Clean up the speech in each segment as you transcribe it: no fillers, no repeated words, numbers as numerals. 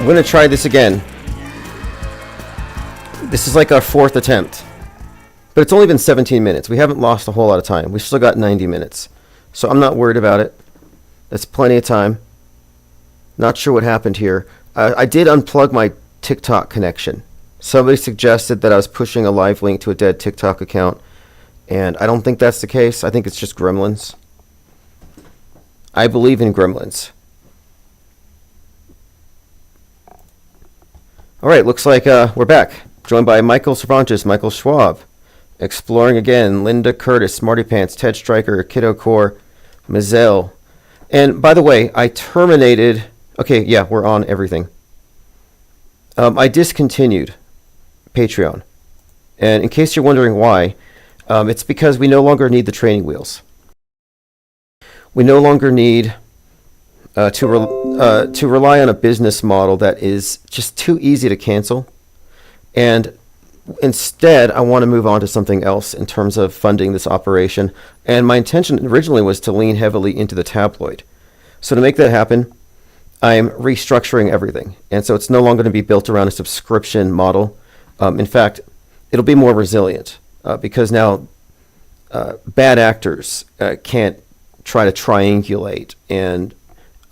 I'm going to try this again. This is like our fourth attempt. But it's only been 17 minutes. We haven't lost a whole lot of time. We've still got 90 minutes. So I'm not worried about it. That's plenty of time. Not sure what happened here. I did unplug my TikTok connection. Somebody suggested that I was pushing a live link to a dead TikTok account. And I don't think that's the case. I think it's just gremlins. I believe in gremlins. All right, looks like we're back. Joined by Michael Cervantes, Michael Schwab. Exploring again, Linda Curtis, Smarty Pants, Ted Stryker, Kiddo Core, Mazel. And by the way, I terminated... Okay, yeah, we're on everything. I discontinued Patreon. And in case you're wondering why, it's because we no longer need the training wheels. We no longer need to rely on a business model that is just too easy to cancel. And instead, I want to move on to something else in terms of funding this operation. And my intention originally was to lean heavily into the tabloid. So to make that happen, I'm restructuring everything. And so it's no longer going to be built around a subscription model. In fact, it'll be more resilient because now bad actors can't try to triangulate and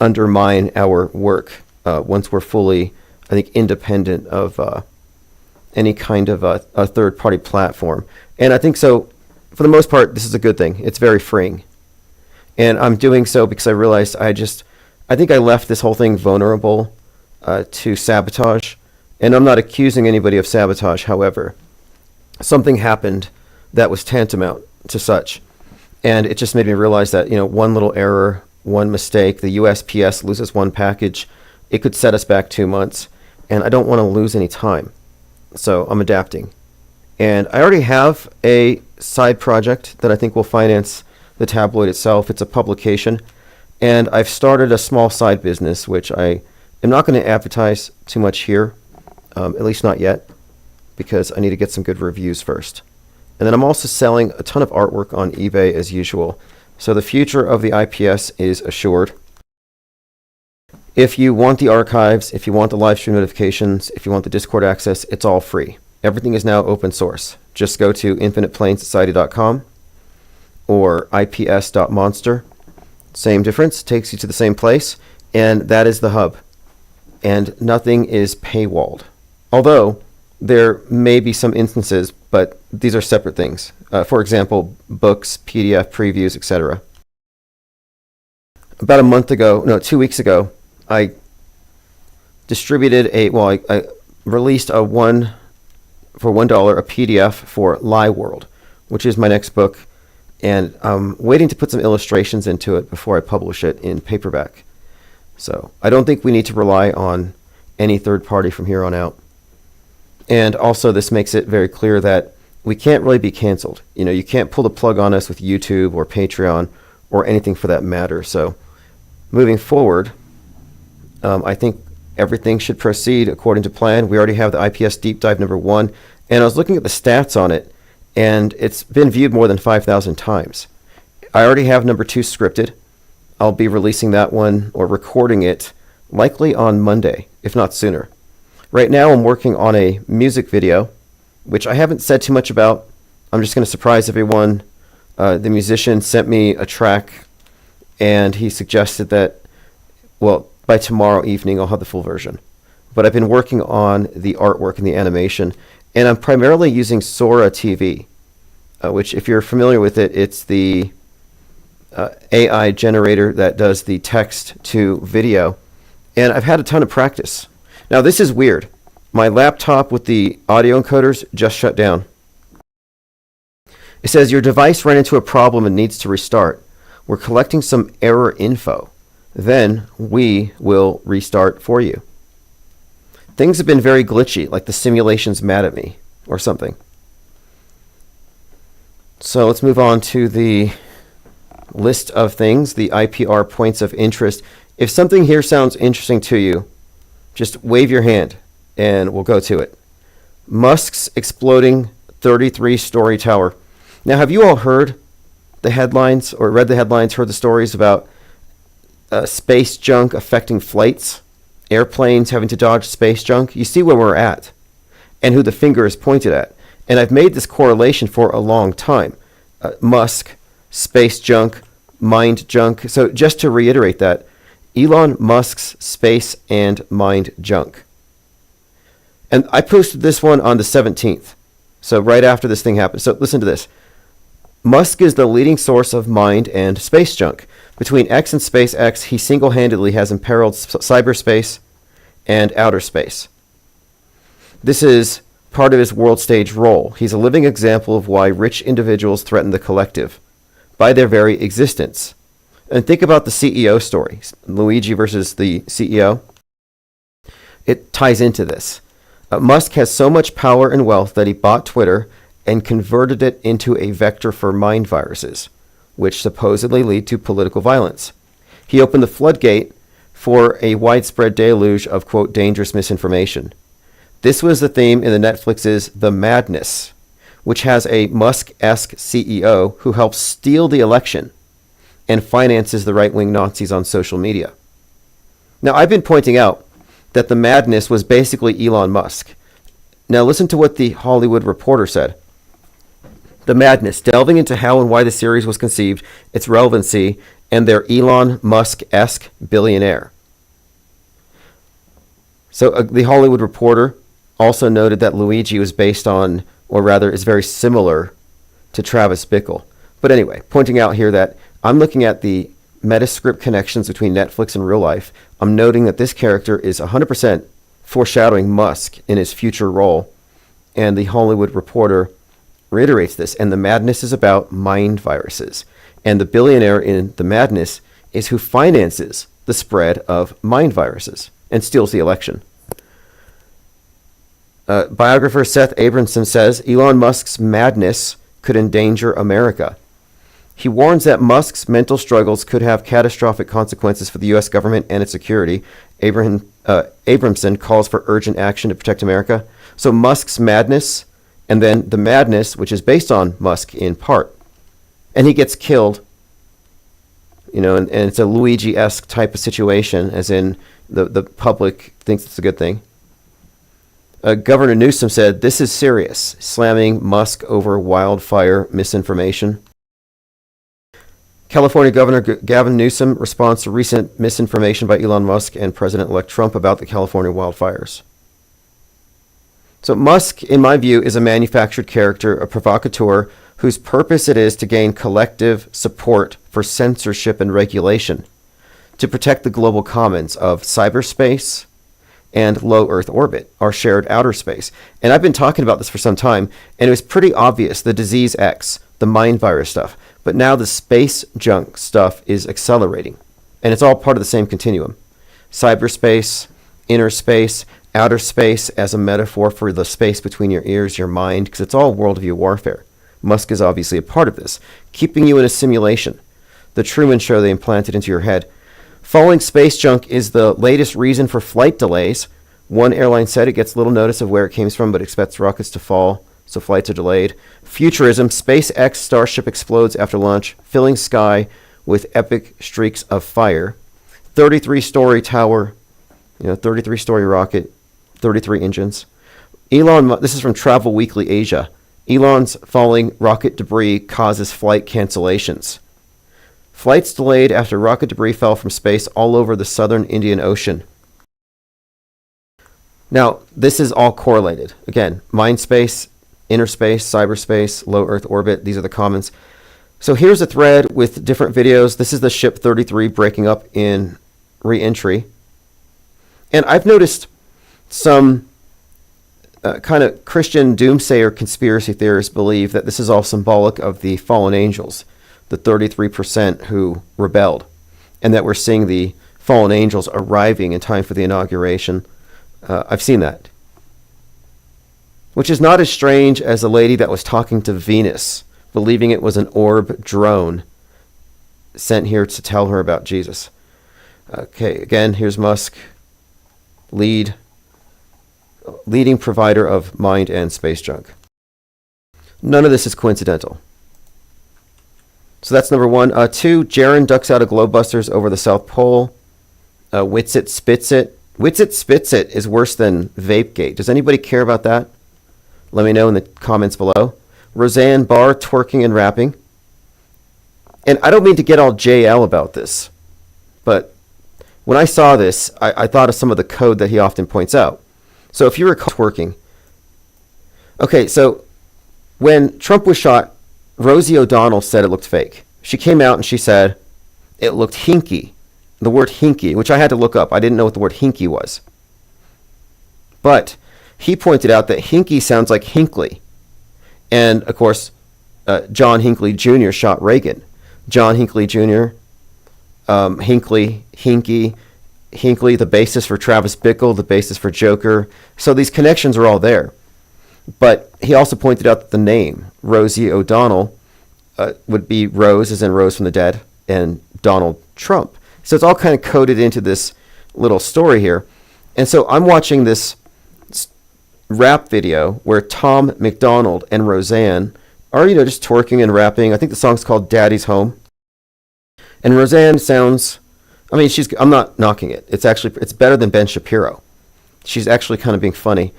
undermine our work once we're fully, I think, independent of any kind of a third-party platform. And I think so, for the most part, this is a good thing. It's very freeing. And I'm doing so because I realized I think I left this whole thing vulnerable to sabotage. And I'm not accusing anybody of sabotage, however. Something happened that was tantamount to such. And it just made me realize that, one little error, one mistake, the USPS loses one package, it could set us back 2 months. And I don't want to lose any time. So I'm adapting. And I already have a side project that I think will finance the tabloid itself. It's a publication. And I've started a small side business, which I am not going to advertise too much here, at least not yet, because I need to get some good reviews first. And then I'm also selling a ton of artwork on eBay as usual. So the future of the IPS is assured. If you want the archives, if you want the live stream notifications, if you want the Discord access, it's all free. Everything is now open source. Just go to infiniteplanesociety.com or ips.monster. Same difference, takes you to the same place, and that is the hub. And nothing is paywalled. Although there may be some instances, but these are separate things. For example, books, PDF previews, etc. About 2 weeks ago, I distributed I released for $1 a PDF for Lie World, which is my next book, and I'm waiting to put some illustrations into it before I publish it in paperback. So I don't think we need to rely on any third party from here on out. And also this makes it very clear that we can't really be canceled. You can't pull the plug on us with YouTube or Patreon or anything for that matter. So moving forward, I think everything should proceed according to plan. We already have the IPS Deep Dive #1, and I was looking at the stats on it, and it's been viewed more than 5,000 times. I already have #2 scripted. I'll be releasing that one or recording it likely on Monday, if not sooner. Right now I'm working on a music video, which I haven't said too much about. I'm just going to surprise everyone. The musician sent me a track, and he suggested that, by tomorrow evening, I'll have the full version. But I've been working on the artwork and the animation, and I'm primarily using Sora TV, which, if you're familiar with it, it's the AI generator that does the text to video. And I've had a ton of practice. Now, this is weird. My laptop with the audio encoders just shut down. It says, your device ran into a problem and needs to restart. We're collecting some error info. Then we will restart for you. Things have been very glitchy, like the simulation's mad at me or something. So let's move on to the list of things, the IPR points of interest. If something here sounds interesting to you, just wave your hand and we'll go to it. Musk's exploding 33-story tower. Now, have you all heard the headlines or read the headlines, heard the stories about space junk affecting flights airplanes having to dodge space junk, you see where we're at and who the finger is pointed at. And I've made this correlation for a long time. Musk, space junk, mind junk. So just to reiterate that, Elon Musk's space and mind junk. And I posted this one on the 17th. So right after this thing happened. So listen to this. Musk is the leading source of mind and space junk. Between X and SpaceX, he single-handedly has imperiled cyberspace and outer space. This is part of his world stage role. He's a living example of why rich individuals threaten the collective by their very existence. And think about the CEO story, Luigi versus the CEO. It ties into this. Musk has so much power and wealth that he bought Twitter and converted it into a vector for mind viruses, which supposedly lead to political violence. He opened the floodgate for a widespread deluge of, quote, dangerous misinformation. This was the theme in the Netflix's The Madness, which has a Musk-esque CEO who helps steal the election and finances the right-wing Nazis on social media. Now, I've been pointing out that The Madness was basically Elon Musk. Now, listen to what the Hollywood Reporter said. The Madness, delving into how and why the series was conceived, its relevancy, and their Elon Musk-esque billionaire. So the Hollywood Reporter also noted that Luigi was based on, or rather is very similar to Travis Bickle. But anyway, pointing out here that I'm looking at the Metascript connections between Netflix and real life. I'm noting that this character is 100% foreshadowing Musk in his future role. And the Hollywood Reporter reiterates this. And The Madness is about mind viruses. And the billionaire in The Madness is who finances the spread of mind viruses and steals the election. Biographer Seth Abramson says Elon Musk's madness could endanger America. He warns that Musk's mental struggles could have catastrophic consequences for the U.S. government and its security. Abramson calls for urgent action to protect America. So Musk's madness, and then The Madness, which is based on Musk in part. And he gets killed, and it's a Luigi-esque type of situation, as in the public thinks it's a good thing. Governor Newsom said, "This is serious," slamming Musk over wildfire misinformation. California Governor Gavin Newsom responds to recent misinformation by Elon Musk and President-elect Trump about the California wildfires. So Musk, in my view, is a manufactured character, a provocateur, whose purpose it is to gain collective support for censorship and regulation, to protect the global commons of cyberspace and low Earth orbit, our shared outer space. And I've been talking about this for some time, and it was pretty obvious, the disease X, the mind virus stuff. But now the space junk stuff is accelerating, and it's all part of the same continuum. Cyberspace, inner space, outer space as a metaphor for the space between your ears, your mind, because it's all worldview warfare. Musk is obviously a part of this, keeping you in a simulation. The Truman Show they implanted into your head. Falling space junk is the latest reason for flight delays. One airline said it gets little notice of where it came from, but expects rockets to fall, so flights are delayed. Futurism, SpaceX Starship explodes after launch, filling sky with epic streaks of fire. 33-story tower, 33-story rocket, 33 engines. This is from Travel Weekly Asia. Elon's falling rocket debris causes flight cancellations. Flights delayed after rocket debris fell from space all over the southern Indian Ocean. Now, this is all correlated. Again, mind space, inner space, cyberspace, low Earth orbit. These are the commons. So here's a thread with different videos. This is the ship 33 breaking up in re-entry. And I've noticed some kind of Christian doomsayer conspiracy theorists believe that this is all symbolic of the fallen angels, the 33% who rebelled, and that we're seeing the fallen angels arriving in time for the inauguration. I've seen that. Which is not as strange as the lady that was talking to Venus, believing it was an orb drone sent here to tell her about Jesus. Okay, again, here's Musk, leading provider of mind and space junk. None of this is coincidental. So that's number one. Two, Jaren ducks out of globebusters over the South Pole. Wits it, spits it. Witsit Spits It is worse than Vapegate. Does anybody care about that? Let me know in the comments below. Roseanne Barr twerking and rapping. And I don't mean to get all JL about this, but when I saw this, I thought of some of the code that he often points out. So if you recall twerking. Okay, so when Trump was shot, Rosie O'Donnell said it looked fake. She came out and she said it looked hinky. The word hinky, which I had to look up. I didn't know what the word hinky was. But he pointed out that hinky sounds like Hinckley. And, of course, John Hinckley Jr. shot Reagan. John Hinckley Jr., Hinckley, Hinckley, the basis for Travis Bickle, the basis for Joker. So these connections are all there. But he also pointed out that the name, Rosie O'Donnell, would be Rose, as in Rose from the Dead, and Donald Trump. So it's all kind of coded into this little story here. And so I'm watching this rap video where Tom McDonald and Roseanne are, just twerking and rapping. I think the song's called Daddy's Home. And Roseanne sounds, I'm not knocking it. It's better than Ben Shapiro. She's actually kind of being funny.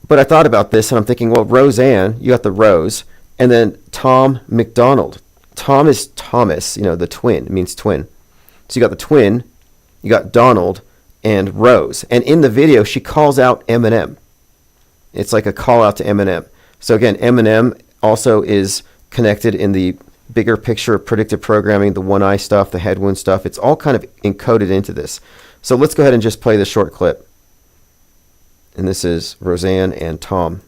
But I thought about this and I'm thinking, well, Roseanne, you got the Rose, and then Tom McDonald. Tom is Thomas, the twin. It means twin. So you got the twin, you got Donald, and Rose. And in the video, she calls out Eminem. It's like a call out to Eminem. So again, Eminem also is connected in the bigger picture of predictive programming, the one eye stuff, the head wound stuff. It's all kind of encoded into this. So let's go ahead and just play this short clip. And this is Roseanne and Tom.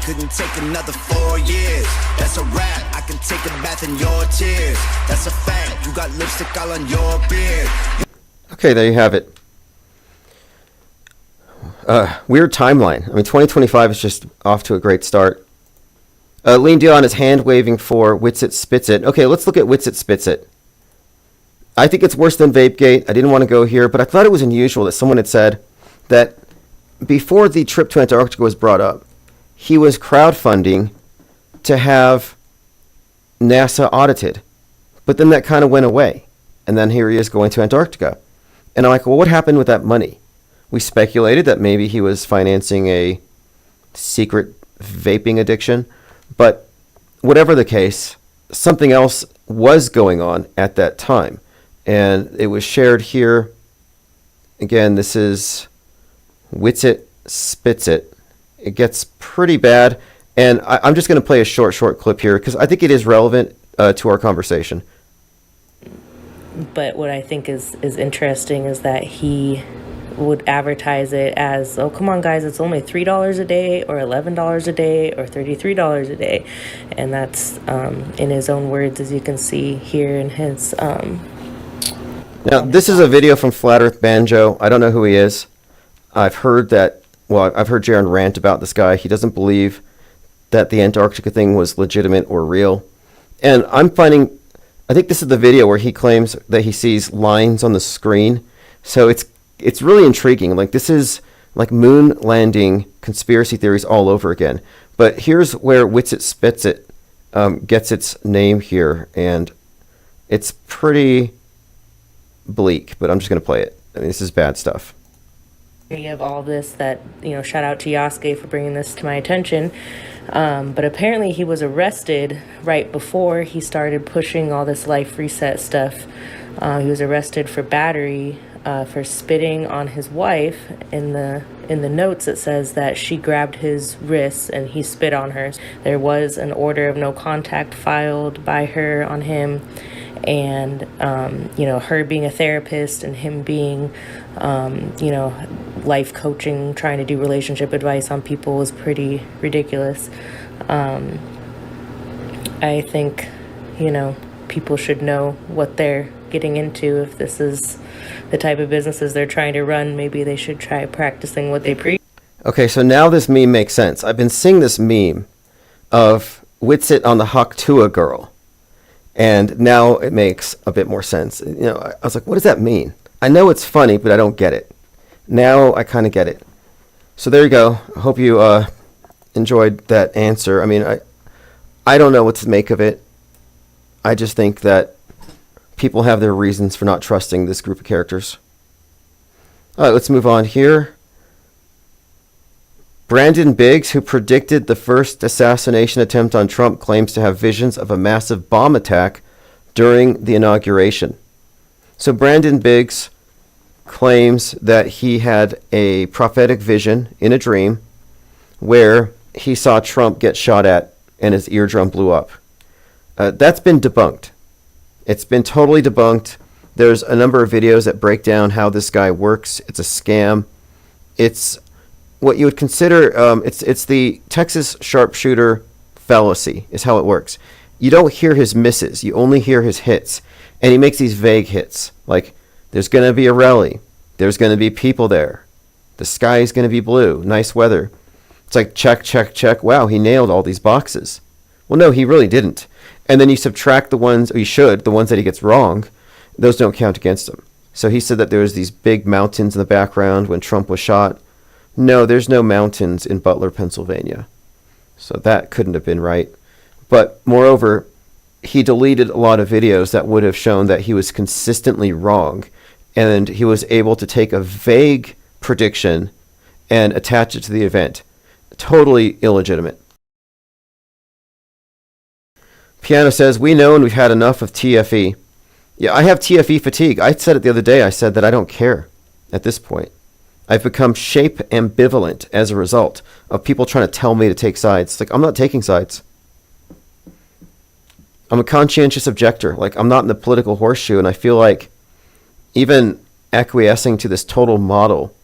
Couldn't take another 4 years. That's a wrap. I can take a bath in your tears. That's a fact. You got lipstick all on your beard. Okay, there you have it. Weird timeline. 2025 is just off to a great start. Lean Dion is hand waving for Witsit Spits It. Okay, let's look at Witsit Spits It. I think it's worse than Vapegate. I didn't want to go here, but I thought it was unusual that someone had said that before the trip to Antarctica was brought up, he was crowdfunding to have NASA audited. But then that kind of went away. And then here he is going to Antarctica. And I'm like, well, what happened with that money? We speculated that maybe he was financing a secret vaping addiction. But whatever the case, something else was going on at that time. And it was shared here. Again, this is Witsit Spits It. It gets pretty bad, and I'm just going to play a short clip here because I think it is relevant to our conversation. But what I think is interesting is that he would advertise it as, oh, come on, guys, it's only $3 a day or $11 a day or $33 a day. And that's in his own words, as you can see here in his... Now, this is a video from Flat Earth Banjo. I don't know who he is. I've heard Jaron rant about this guy. He doesn't believe that the Antarctica thing was legitimate or real. And I think this is the video where he claims that he sees lines on the screen. So it's really intriguing. Like, this is like moon landing conspiracy theories all over again. But here's where Witsit Spits It gets its name here. And it's pretty bleak, but I'm just going to play it. This is bad stuff. Of all this that, shout out to Yasuke for bringing this to my attention. But apparently he was arrested right before he started pushing all this life reset stuff. He was arrested for battery, for spitting on his wife. In the notes it says that she grabbed his wrists and he spit on her. There was an order of no contact filed by her on him. And, her being a therapist and him being, life coaching, trying to do relationship advice on people was pretty ridiculous. I think, people should know what they're getting into. If this is the type of businesses they're trying to run, maybe they should try practicing what they preach. Okay, so now this meme makes sense. I've been seeing this meme of Witsit on the Haktua girl. And now it makes a bit more sense. I was like, what does that mean? I know it's funny, but I don't get it. Now I kind of get it. So there you go. I hope you enjoyed that answer. I don't know what to make of it. I just think that people have their reasons for not trusting this group of characters. All right, let's move on here. Brandon Biggs, who predicted the first assassination attempt on Trump, claims to have visions of a massive bomb attack during the inauguration. So Brandon Biggs claims that he had a prophetic vision in a dream where he saw Trump get shot at and his eardrum blew up. That's been debunked. It's been totally debunked. There's a number of videos that break down how this guy works. It's a scam. It's what you would consider, it's the Texas sharpshooter fallacy is how it works. You don't hear his misses. You only hear his hits. And he makes these vague hits. Like, there's going to be a rally. There's going to be people there. The sky is going to be blue. Nice weather. It's like, check, check, check. Wow, he nailed all these boxes. Well, no, he really didn't. And then you subtract the ones, or you should, the ones that he gets wrong. Those don't count against him. So he said that there was these big mountains in the background when Trump was shot. No, there's no mountains in Butler, Pennsylvania. So that couldn't have been right. But moreover, he deleted a lot of videos that would have shown that he was consistently wrong. And he was able to take a vague prediction and attach it to the event. Totally illegitimate. Piano says, we know and we've had enough of TFE. Yeah, I have TFE fatigue. I said it the other day. I said that I don't care at this point. I've become shape ambivalent as a result of people trying to tell me to take sides. It's like, I'm not taking sides. I'm a conscientious objector. Like, I'm not in the political horseshoe, and I feel like even acquiescing to this total model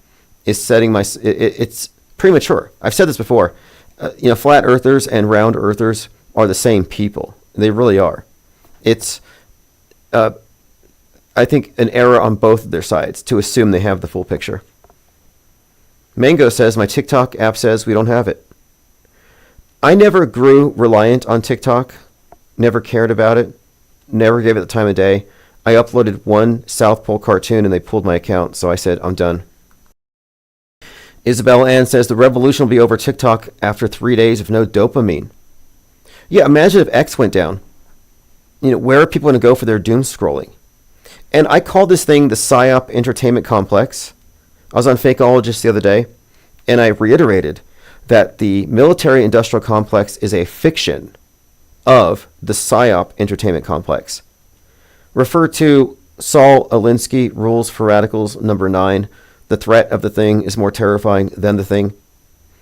is setting my... It's premature. I've said this before. Flat earthers and round earthers are the same people. They really are. It's, I think, an error on both of their sides to assume they have the full picture. Mango says, my TikTok app says we don't have it. I never grew reliant on TikTok. Never cared about it. Never gave it the time of day. I uploaded one South Pole cartoon and they pulled my account, so I said, I'm done. Isabella Ann says, the revolution will be over TikTok after 3 days of no dopamine. Yeah, imagine if X went down. Where are people going to go for their doom scrolling? And I call this thing the PSYOP entertainment complex. I was on Fakeologist the other day, and I reiterated that the military-industrial complex is a fiction of the PSYOP entertainment complex. Refer to Saul Alinsky, Rules for Radicals, number 9. The threat of the thing is more terrifying than the thing.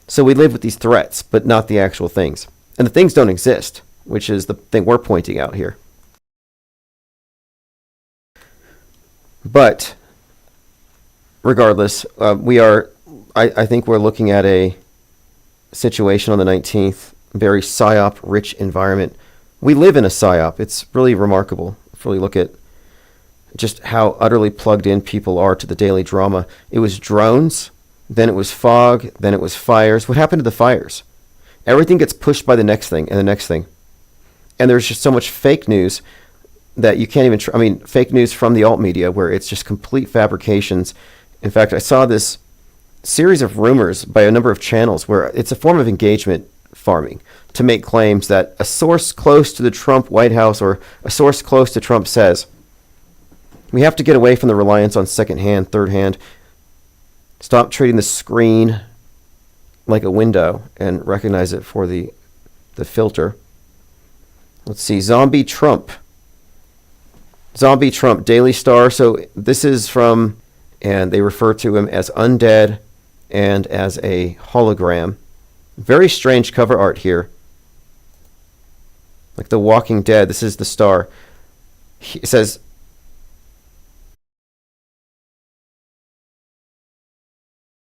So we live with these threats, but not the actual things. And the things don't exist, which is the thing we're pointing out here. But regardless, I think we're looking at a situation on the 19th, very PSYOP-rich environment. We live in a PSYOP. It's really remarkable if you really look at just how utterly plugged in people are to the daily drama. It was drones, then it was fog, then it was fires. What happened to the fires? Everything gets pushed by the next thing and the next thing. And there's just so much fake news that you can't even... fake news from the alt media where it's just complete fabrications. In fact, I saw this series of rumors by a number of channels where it's a form of engagement farming to make claims that a source close to the Trump White House or a source close to Trump says, we have to get away from the reliance on second-hand, third-hand. Stop treating the screen like a window and recognize it for the filter. Let's see, Zombie Trump, Daily Star. So this is from, and they refer to him as undead and as a hologram. Very strange cover art here. Like The Walking Dead. This is the Star. It says,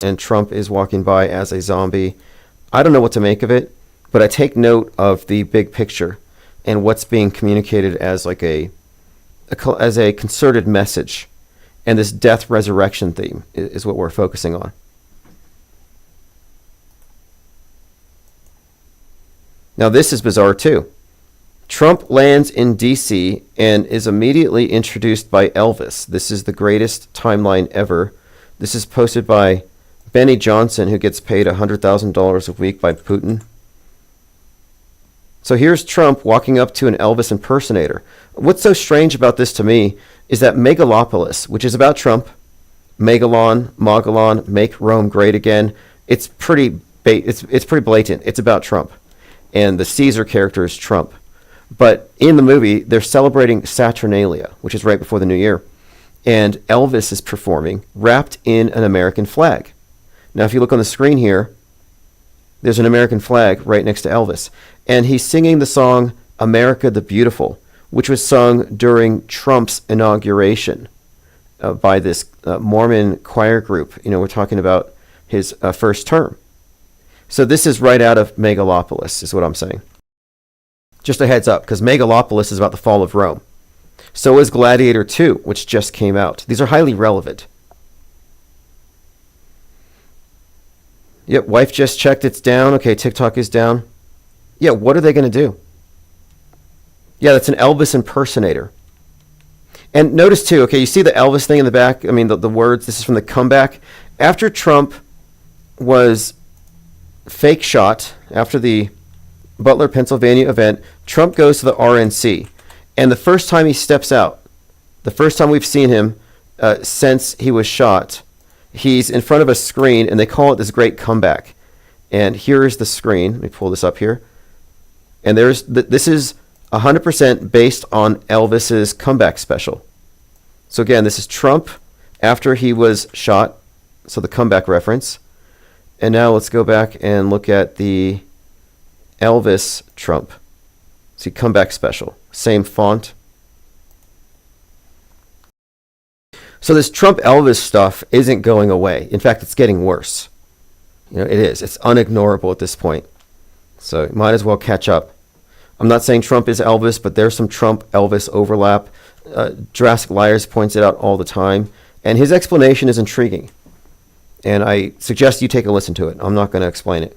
and Trump is walking by as a zombie. I don't know what to make of it, but I take note of the big picture and what's being communicated as like a concerted message. And this death resurrection theme is what we're focusing on. Now this is bizarre too. Trump lands in D.C. and is immediately introduced by Elvis. This is the greatest timeline ever. This is posted by Benny Johnson, who gets paid $100,000 a week by Putin. So here's Trump walking up to an Elvis impersonator. What's so strange about this to me is that Megalopolis, which is about Trump, Megalon, Mogalon, make Rome great again. It's pretty blatant. It's about Trump. And the Caesar character is Trump. But in the movie, they're celebrating Saturnalia, which is right before the new year. And Elvis is performing wrapped in an American flag. Now, if you look on the screen here, there's an American flag right next to Elvis. And he's singing the song America the Beautiful, which was sung during Trump's inauguration by this Mormon choir group. We're talking about his first term. So this is right out of Megalopolis, is what I'm saying. Just a heads up, because Megalopolis is about the fall of Rome. So is Gladiator 2, which just came out. These are highly relevant. Yep, wife just checked, it's down. Okay, TikTok is down. Yeah, what are they going to do? Yeah, that's an Elvis impersonator. And notice too, okay, you see the Elvis thing in the back? I mean, the words, this is from the comeback. After Trump was fake shot, after the Butler, Pennsylvania event, Trump goes to the RNC. And the first time he steps out, the first time we've seen him since he was shot, he's in front of a screen, and they call it this great comeback. And here is the screen. Let me pull this up here. And this is 100% based on Elvis's comeback special. So again, this is Trump after he was shot, so the comeback reference. And now let's go back and look at the Elvis Trump. See, comeback special. Same font. So this Trump Elvis stuff isn't going away. In fact, it's getting worse. It is. It's unignorable at this point. So you might as well catch up. I'm not saying Trump is Elvis, but there's some Trump Elvis overlap. Jurassic Liars points it out all the time. And his explanation is intriguing. And I suggest you take a listen to it. I'm not going to explain it.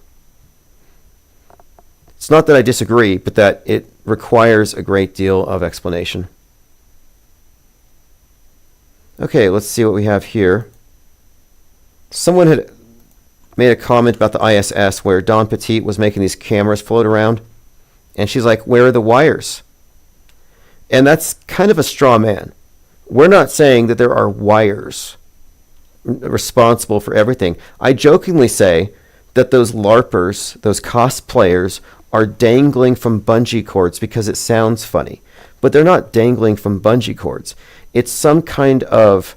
It's not that I disagree, but that it requires a great deal of explanation. Okay, let's see what we have here. Someone had made a comment about the ISS where Don Petit was making these cameras float around. And she's like, where are the wires? And that's kind of a straw man. We're not saying that there are wires responsible for everything. I jokingly say that those LARPers, those cosplayers, are dangling from bungee cords because it sounds funny. But they're not dangling from bungee cords. It's some kind of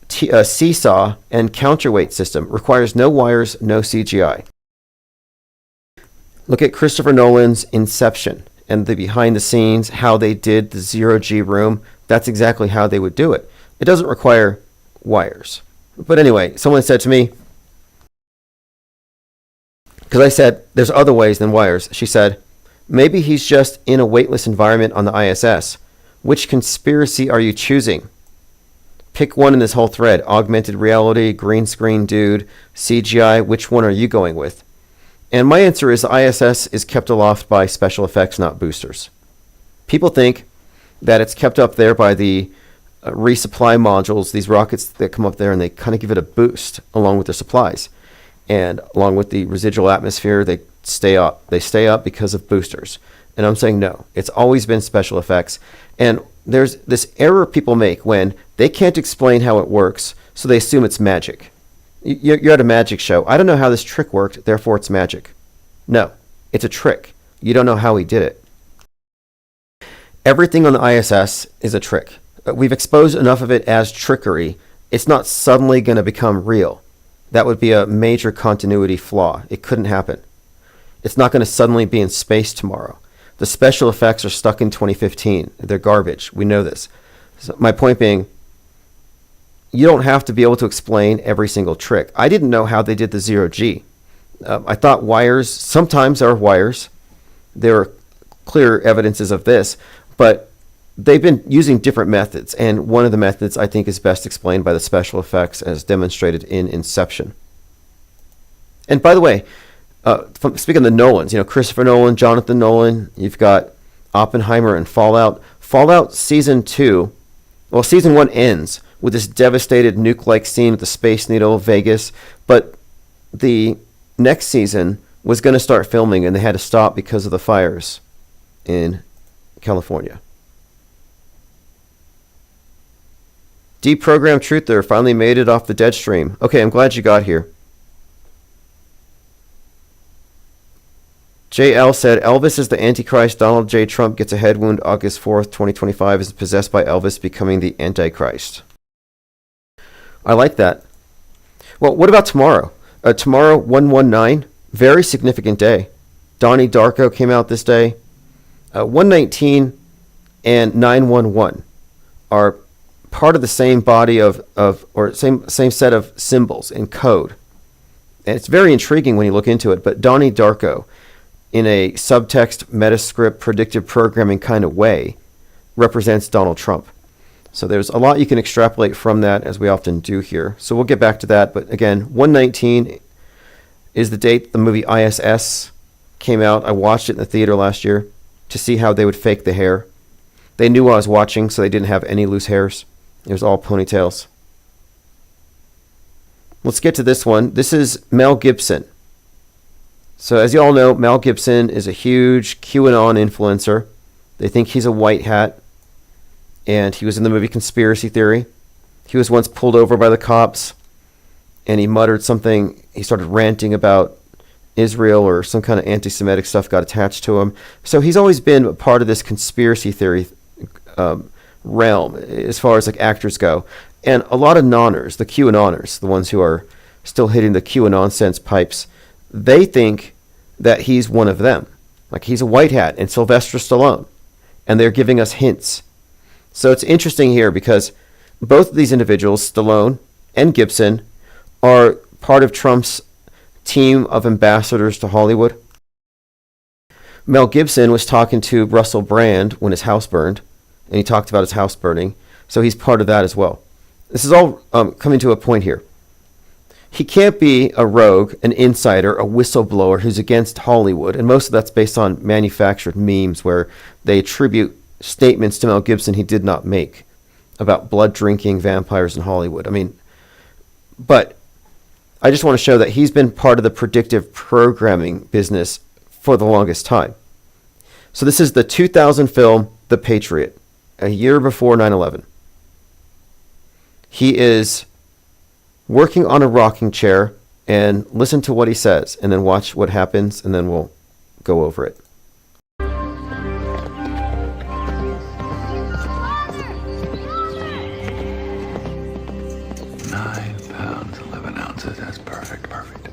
seesaw and counterweight system. Requires no wires, no CGI. Look at Christopher Nolan's Inception and the behind the scenes, how they did the zero-G room. That's exactly how they would do it. It doesn't require wires. But anyway, someone said to me, because I said, there's other ways than wires. She said, maybe he's just in a weightless environment on the ISS. Which conspiracy are you choosing? Pick one in this whole thread. Augmented reality, green screen dude, CGI. Which one are you going with? And my answer is the ISS is kept aloft by special effects, not boosters. People think that it's kept up there by the resupply modules, these rockets that come up there and they kind of give it a boost along with their supplies. And along with the residual atmosphere, they stay up. They stay up because of boosters. And I'm saying no. It's always been special effects. And there's this error people make when they can't explain how it works, so they assume it's magic. You're at a magic show. I don't know how this trick worked, therefore it's magic. No, it's a trick. You don't know how he did it. Everything on the ISS is a trick. We've exposed enough of it as trickery. It's not suddenly going to become real. That would be a major continuity flaw. It couldn't happen. It's not going to suddenly be in space tomorrow. The special effects are stuck in 2015. They're garbage. We know this. So my point being, you don't have to be able to explain every single trick. I didn't know how they did the zero-G. I thought wires, sometimes there are wires. There are clear evidences of this, but they've been using different methods, and one of the methods I think is best explained by the special effects as demonstrated in Inception. And by the way, speaking of the Nolans, Christopher Nolan, Jonathan Nolan, you've got Oppenheimer and Fallout. Fallout Season 2, well, Season 1 ends with this devastated nuke-like scene with the Space Needle, Vegas, but the next season was going to start filming, and they had to stop because of the fires in California. Deprogrammed Truther finally made it off the dead stream. Okay, I'm glad you got here. JL said, Elvis is the Antichrist. Donald J. Trump gets a head wound August 4th, 2025, is possessed by Elvis, becoming the Antichrist. I like that. Well, what about tomorrow? Tomorrow, 119, very significant day. Donnie Darko came out this day. 119 and 911 are part of the same body or same set of symbols in code. And it's very intriguing when you look into it, but Donnie Darko, in a subtext, metascript, predictive programming kind of way, represents Donald Trump. So there's a lot you can extrapolate from that, as we often do here. So we'll get back to that. But again, 119 is the date the movie ISS came out. I watched it in the theater last year to see how they would fake the hair. They knew I was watching, so they didn't have any loose hairs. It was all ponytails. Let's get to this one. This is Mel Gibson. So as you all know, Mel Gibson is a huge QAnon influencer. They think he's a white hat. And he was in the movie Conspiracy Theory. He was once pulled over by the cops, and he muttered something. He started ranting about Israel, or some kind of anti-Semitic stuff got attached to him. So he's always been a part of this conspiracy theory realm as far as like actors go. And a lot of noners, the QAnoners, the ones who are still hitting the QAnon sense pipes, they think that he's one of them. Like he's a white hat and Sylvester Stallone. And they're giving us hints. So it's interesting here because both of these individuals, Stallone and Gibson, are part of Trump's team of ambassadors to Hollywood. Mel Gibson was talking to Russell Brand when his house burned, and he talked about his house burning. So he's part of that as well. This is all coming to a point here. He can't be a rogue, an insider, a whistleblower who's against Hollywood, and most of that's based on manufactured memes where they attribute statements to Mel Gibson he did not make about blood drinking vampires in Hollywood. I mean, but I just want to show that he's been part of the predictive programming business for the longest time. So this is the 2000 film, The Patriot, a year before 9/11. He is working on a rocking chair, and listen to what he says, and then watch what happens, and then we'll go over it. 9 pounds, 11 ounces. That's perfect, perfect.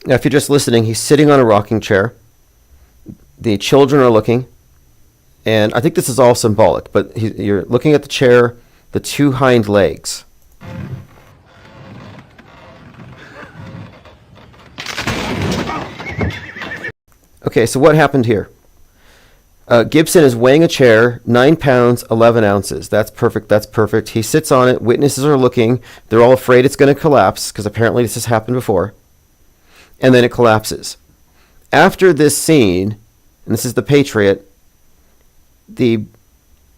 Now, if you're just listening, he's sitting on a rocking chair. The children are looking. And I think this is all symbolic, but you're looking at the chair, the two hind legs. Okay, so what happened here? Gibson is weighing a chair, 9 pounds, 11 ounces. That's perfect, that's perfect. He sits on it, witnesses are looking. They're all afraid it's going to collapse, because apparently this has happened before. And then it collapses. After this scene, and this is The Patriot, the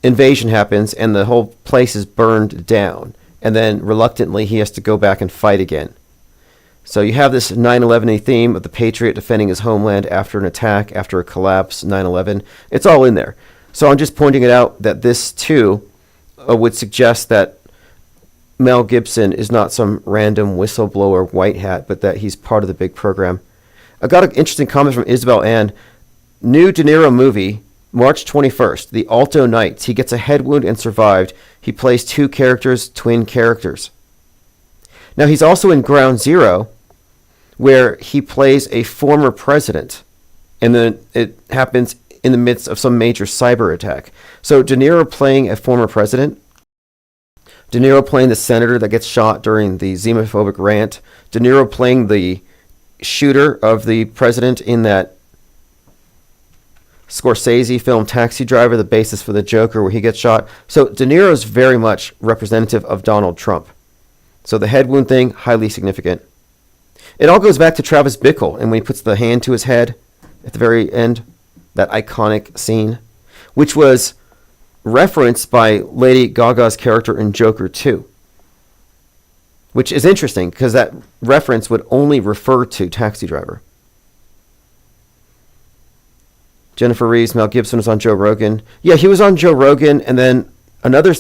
invasion happens and the whole place is burned down. And then reluctantly he has to go back and fight again. So you have this 9/11 theme of the Patriot defending his homeland after an attack, after a collapse, 9/11. It's all in there. So I'm just pointing it out that this too would suggest that Mel Gibson is not some random whistleblower white hat, but that he's part of the big program. I got an interesting comment from Isabel Ann. New De Niro movie, March 21st, The Alto Knights. He gets a head wound and survived. He plays two characters, twin characters. Now, he's also in Ground Zero, where he plays a former president, and then it happens in the midst of some major cyber attack. So De Niro playing a former president, De Niro playing the senator that gets shot during the xenophobic rant, De Niro playing the shooter of the president in that Scorsese film Taxi Driver, the basis for the Joker, where he gets shot. So De Niro's very much representative of Donald Trump. So the head wound thing, highly significant. It all goes back to Travis Bickle, and when he puts the hand to his head at the very end, that iconic scene, which was referenced by Lady Gaga's character in Joker 2, which is interesting because that reference would only refer to Taxi Driver. Jennifer Reeves, Mel Gibson was on Joe Rogan. Yeah, he was on Joe Rogan, and then another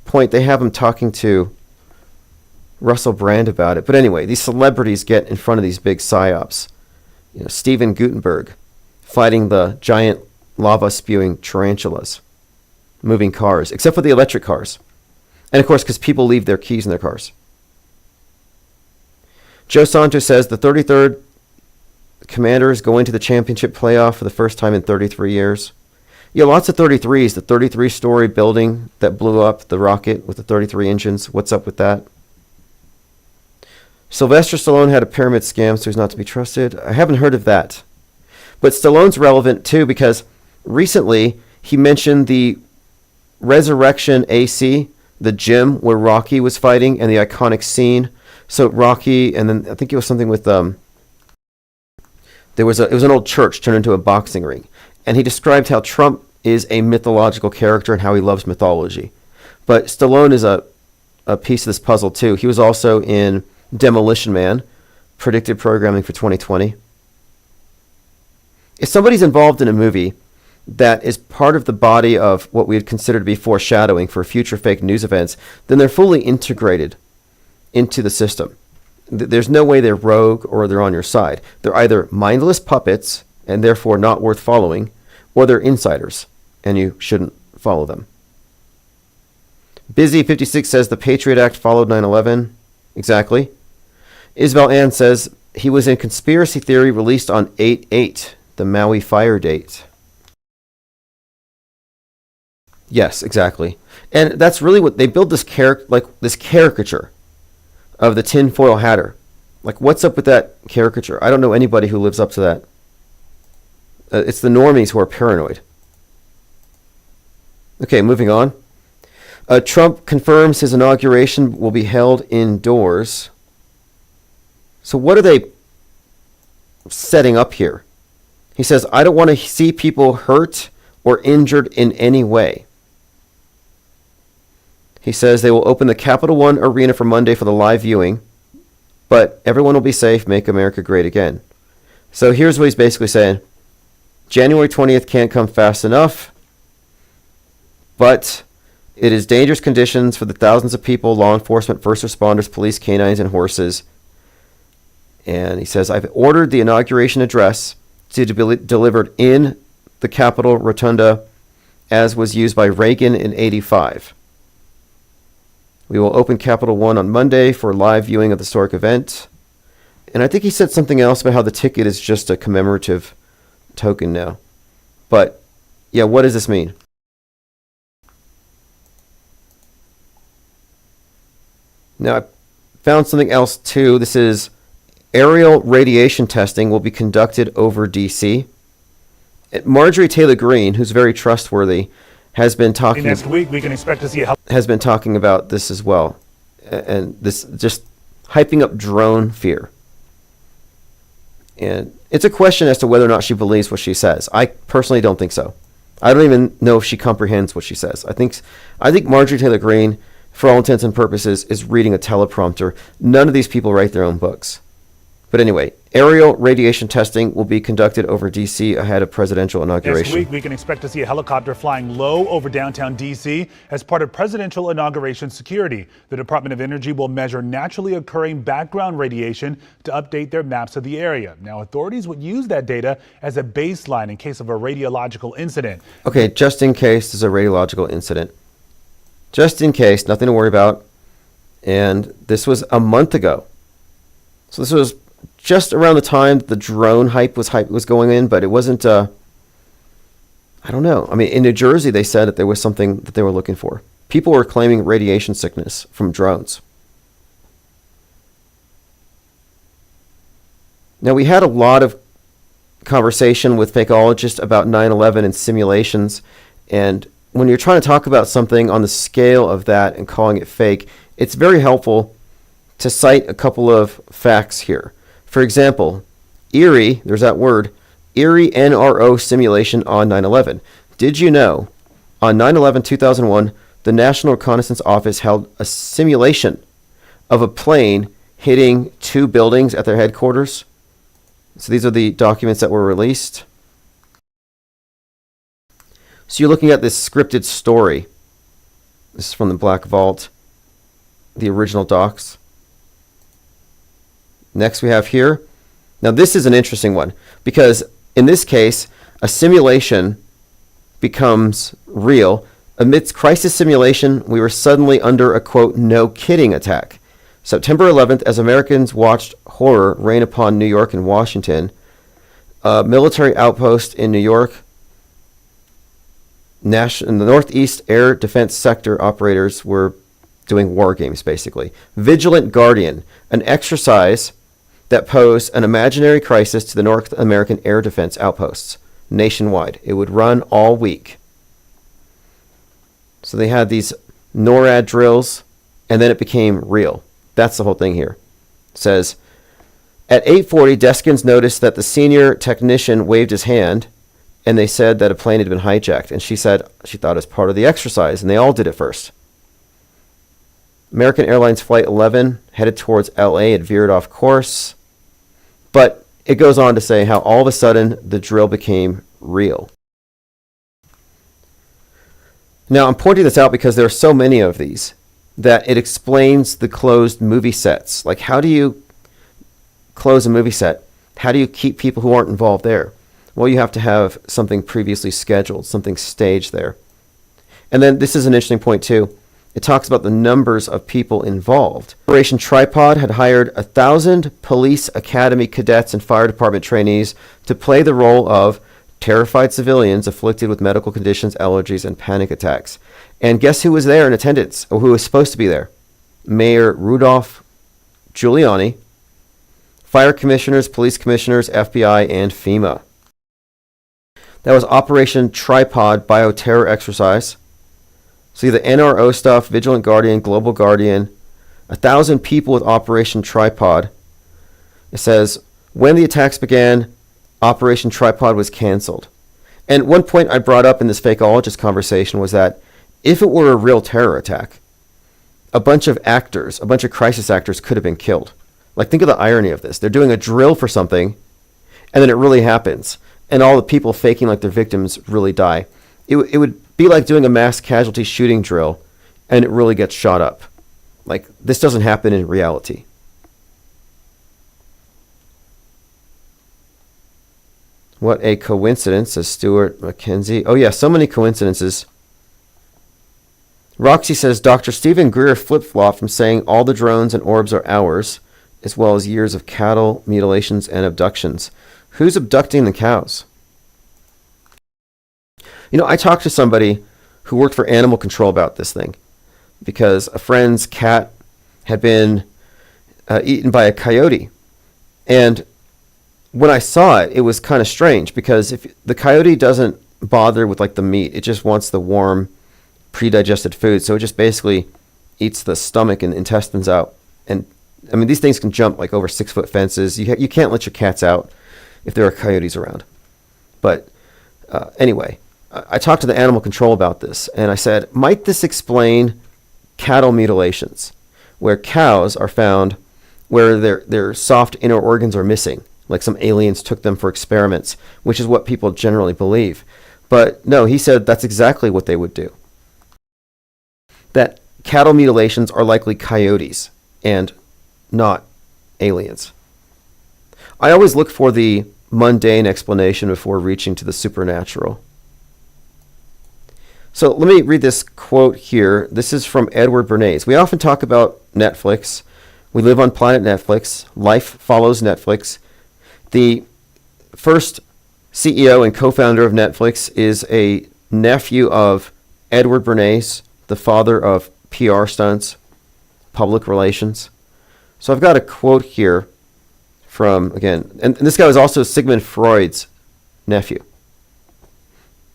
point, they have him talking to Russell Brand about it. But anyway, these celebrities get in front of these big psyops. You know, Steven Gutenberg fighting the giant lava-spewing tarantulas, moving cars, except for the electric cars. And of course, because people leave their keys in their cars. Joe Santos says the 33rd Commanders going to the championship playoff for the first time in 33 years. Yeah, lots of 33s. The 33-story building that blew up, the rocket with the 33 engines. What's up with that? Sylvester Stallone had a pyramid scam, so he's not to be trusted. I haven't heard of that. But Stallone's relevant, too, because recently he mentioned the Resurrection AC, the gym where Rocky was fighting, and the iconic scene. So Rocky, and then I think it was something with... it was an old church turned into a boxing ring. And he described how Trump is a mythological character and how he loves mythology. But Stallone is a piece of this puzzle, too. He was also in Demolition Man, predicted programming for 2020. If somebody's involved in a movie that is part of the body of what we would consider to be foreshadowing for future fake news events, then they're fully integrated into the system. There's no way they're rogue or they're on your side. They're either mindless puppets and therefore not worth following, or they're insiders and you shouldn't follow them. Busy56 says the Patriot Act followed 9/11. Exactly. Isabel Ann says he was in conspiracy theory released on 8/8, the Maui fire date. Yes, exactly. And that's really what they build this caricature of the tinfoil hatter. Like, what's up with that caricature? I don't know anybody who lives up to that. It's the normies who are paranoid. Okay, moving on. Trump confirms his inauguration will be held indoors. So what are they setting up here? He says, I don't want to see people hurt or injured in any way. He says they will open the Capital One Arena for Monday for the live viewing, but everyone will be safe, make America great again. So here's what he's basically saying. January 20th can't come fast enough, but it is dangerous conditions for the thousands of people, law enforcement, first responders, police, canines, and horses. And he says, I've ordered the inauguration address to be delivered in the Capitol Rotunda as was used by Reagan in 85. We will open Capital One on Monday for live viewing of the historic event. And I think he said something else about how the ticket is just a commemorative token now. But, yeah, what does this mean? Now, I found something else, too. This is aerial radiation testing will be conducted over D.C. Marjorie Taylor Greene, who's very trustworthy, has been talking. Next week, we can expect to see has been talking about this as well, and this just hyping up drone fear. And it's a question as to whether or not she believes what she says. I personally don't think so. I don't even know if she comprehends what she says. I think Marjorie Taylor Greene, for all intents and purposes, is reading a teleprompter. None of these people write their own books. But anyway, aerial radiation testing will be conducted over D.C. ahead of presidential inauguration. Next week, we can expect to see a helicopter flying low over downtown D.C. as part of presidential inauguration security. The Department of Energy will measure naturally occurring background radiation to update their maps of the area. Now, authorities would use that data as a baseline in case of a radiological incident. Okay, just in case there's a radiological incident. Just in case, nothing to worry about. And this was a month ago. So this was just around the time the drone hype was going in, but it wasn't, I don't know. I mean, in New Jersey, they said that there was something that they were looking for. People were claiming radiation sickness from drones. Now, we had a lot of conversation with fakeologists about 9/11 and simulations, and when you're trying to talk about something on the scale of that and calling it fake, it's very helpful to cite a couple of facts here. For example, Erie, there's that word, Erie NRO simulation on 9/11. Did you know on 9/11/2001, the National Reconnaissance Office held a simulation of a plane hitting two buildings at their headquarters? So these are the documents that were released. So you're looking at this scripted story. This is from the Black Vault, the original docs. Next we have here. Now this is an interesting one because in this case, a simulation becomes real. Amidst crisis simulation, we were suddenly under a, quote, no kidding attack. September 11th, as Americans watched horror rain upon New York and Washington, a military outpost in New York, in the Northeast Air Defense Sector operators were doing war games, basically. Vigilant Guardian, an exercise that posed an imaginary crisis to the North American air defense outposts nationwide. It would run all week. So they had these NORAD drills, and then it became real. That's the whole thing here. It says, at 8:40, Deskins noticed that the senior technician waved his hand, and they said that a plane had been hijacked. And she said she thought it was part of the exercise, and they all did it first. American Airlines Flight 11 headed towards LA. It veered off course. But it goes on to say how all of a sudden the drill became real. Now, I'm pointing this out because there are so many of these that it explains the closed movie sets. Like, how do you close a movie set? How do you keep people who aren't involved there? Well, you have to have something previously scheduled, something staged there. And then this is an interesting point, too. It talks about the numbers of people involved. Operation Tripod had hired 1,000 police academy cadets and fire department trainees to play the role of terrified civilians afflicted with medical conditions, allergies, and panic attacks. And guess who was there in attendance, or who was supposed to be there? Mayor Rudolph Giuliani, fire commissioners, police commissioners, FBI, and FEMA. That was Operation Tripod bioterror exercise. See the NRO stuff, Vigilant Guardian, Global Guardian, 1,000 people with Operation Tripod. It says, when the attacks began, Operation Tripod was canceled. And one point I brought up in this fakeologist conversation was that if it were a real terror attack, a bunch of actors, a bunch of crisis actors could have been killed. Like, think of the irony of this. They're doing a drill for something, and then it really happens. And all the people faking like they're victims really die. It would be like doing a mass casualty shooting drill, and it really gets shot up. Like, this doesn't happen in reality. What a coincidence, says Stuart McKenzie. Oh yeah, so many coincidences. Roxy says, Dr. Stephen Greer flip-flopped from saying all the drones and orbs are ours, as well as years of cattle mutilations and abductions. Who's abducting the cows? You know, I talked to somebody who worked for animal control about this thing because a friend's cat had been eaten by a coyote. And when I saw it, it was kind of strange because if the coyote doesn't bother with like the meat, it just wants the warm, pre-digested food. So it just basically eats the stomach and intestines out. And I mean, these things can jump like over 6-foot fences. You can't let your cats out if there are coyotes around. But anyway, I talked to the animal control about this, and I said, might this explain cattle mutilations, where cows are found where their soft inner organs are missing, like some aliens took them for experiments, which is what people generally believe. But no, he said that's exactly what they would do. That cattle mutilations are likely coyotes and not aliens. I always look for the mundane explanation before reaching to the supernatural. So let me read this quote here. This is from Edward Bernays. We often talk about Netflix. We live on planet Netflix. Life follows Netflix. The first CEO and co-founder of Netflix is a nephew of Edward Bernays, the father of PR stunts, public relations. So I've got a quote here from, again, and this guy was also Sigmund Freud's nephew.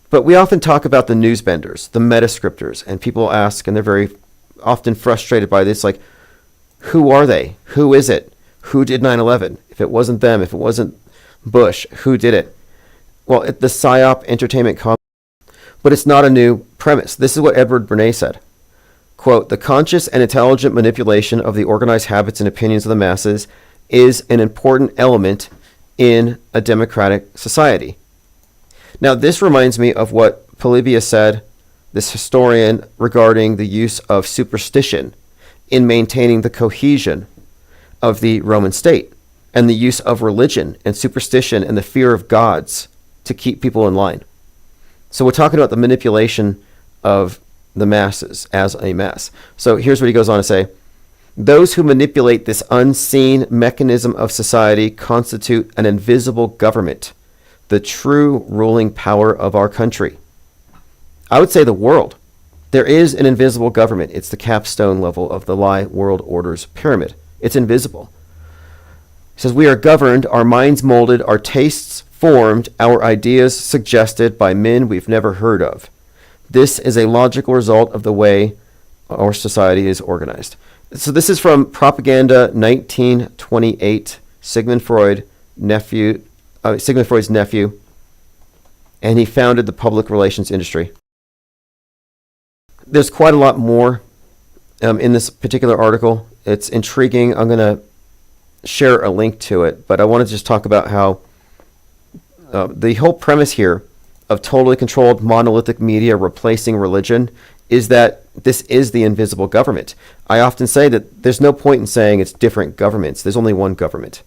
But we often talk about the newsbenders, the metascriptors, and people ask, and they're very often frustrated by this, like, who are they? Who is it? Who did 9/11? If it wasn't them, if it wasn't Bush, who did it? Well, the PSYOP entertainment but it's not a new premise. This is what Edward Bernays said. Quote, the conscious and intelligent manipulation of the organized habits and opinions of the masses is an important element in a democratic society. Now, this reminds me of what Polybius said, this historian, regarding the use of superstition in maintaining the cohesion of the Roman state, and the use of religion and superstition and the fear of gods to keep people in line. So we're talking about the manipulation of the masses as a mass. So here's what he goes on to say. Those who manipulate this unseen mechanism of society constitute an invisible government, the true ruling power of our country. I would say the world. There is an invisible government. It's the capstone level of the lie world order's pyramid. It's invisible. He says, we are governed, our minds molded, our tastes formed, our ideas suggested by men we've never heard of. This is a logical result of the way our society is organized. So this is from Propaganda 1928, Sigmund Freud's nephew, and he founded the public relations industry. There's quite a lot more in this particular article. It's intriguing. I'm going to share a link to it, but I want to just talk about how the whole premise here of totally controlled monolithic media replacing religion is that this is the invisible government. I often say that there's no point in saying it's different governments. There's only one government.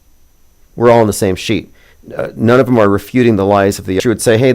We're all on the same sheet. None of them are refuting the lies of the. You would say, hey,